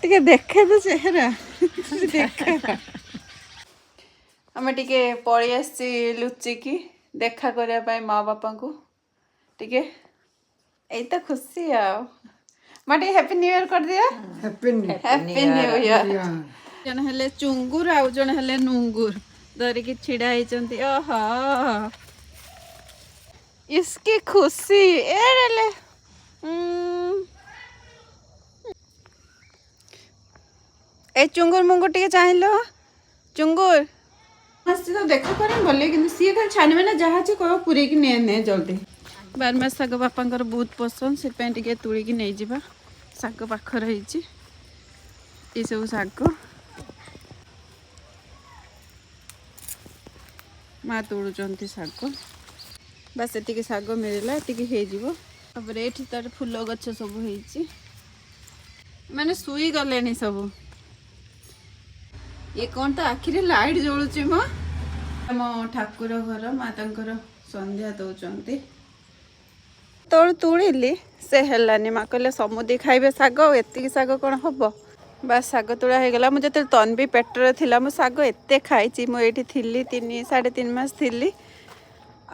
ଟିକେ ଦେଖେ ତ ଚେହେରା ଦେଖେ ଆମେ ଟିକେ ପଳେଇ ଆସିଛି ଲୁଚିକି ଦେଖା କରିବା ପାଇଁ ମା ବାପାଙ୍କୁ ଟିକେ ଏଇ ତ ଖୁସି ଆଉ ମା ଟିକେ ହ୍ୟାପି ନ୍ୟୁ ଇୟର କରିଦିଅ ହ୍ୟାପି ନ୍ୟୁ ଇୟର ଜଣେ ହେଲେ ଚୁଙ୍ଗୁର ଆଉ ଜଣେ ହେଲେ ନୁଙ୍ଗୁର ଧରିକି ଛିଡା ହେଇଛନ୍ତି ଓହୋ इसकी खुशी एड़े ए चुंगुर मुंगुर टिके चाहिलो चुंगुर मस्ती तो देखा करें बोले कि सी खाली छानिबे ना जहाँ चे कह पूरे की ने जल्दी बारमास शाग बापांकर बहुत पसंद से टिके तुड़िकी नहीं जिबा शाग पाख रही ये सब शाग माँ तोड़ुचंती शाग बास एतिके शाग मिलला एतिके हेजिबो तापर एठी तार फूल गछ सब हेछि माने सुई गलेनी सब ये कौन तो आखिरे लाइट जलुची म हम ठाकुर घर मातांकर संध्या दौचंती तोड़ तुड़िली से हेलानी माँ कहले समुदी खाइबे शाग एतिकी शाग कौन हम बास शाग तुड़ा हो गला मुझे तन्वी पेटर थिला मु शाग एते खाइची मु एठी थिली 3.5 मास थिली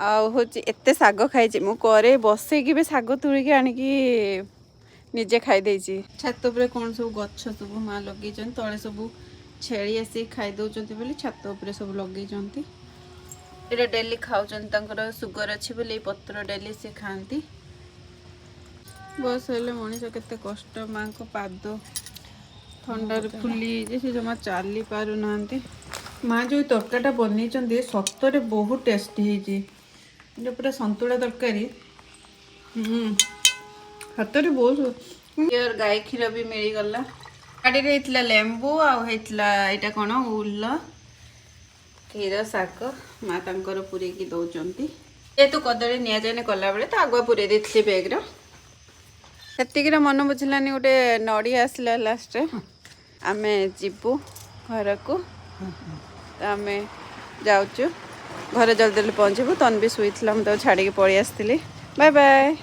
आउ हूँ एत शाग खाई मुझे बसैकी भी शाग तुड़िकी आणिकी निजे खाई छात उपर कौन सब गछ सब माँ लगे तले सब छेली आसिक खाई दौरान बोली छात उपर सब लगे ये डेली खाऊर सुगर अच्छी बोली पत्र डेली से खाती बस हेले मनीष केते कष्ट माँ को पाद थंडार फुली से जमा चली पार ना माँ जो तरकाटा बन सतरे बहुत टेस्टी है जो पूरा संतुला तरकारी हाथ में बहुत गाय क्षीर भी मिलगला गाड़ी होता लेंबू आईटा कौन उल क्षीर शाग माँ तर पूरेकी दौरान जेहेतु कदली नि जाए कला बेले तो आगुआ पूरे देती बैग्र से मन बुझलानी गोटे नड़ी आसला लास्ट आम जीवु घर को तो आम जाऊँ घर जल्दी जल्दी पहुँचबू तन्वी शुई मुझे छाड़ी पलि आसती बाय बाय।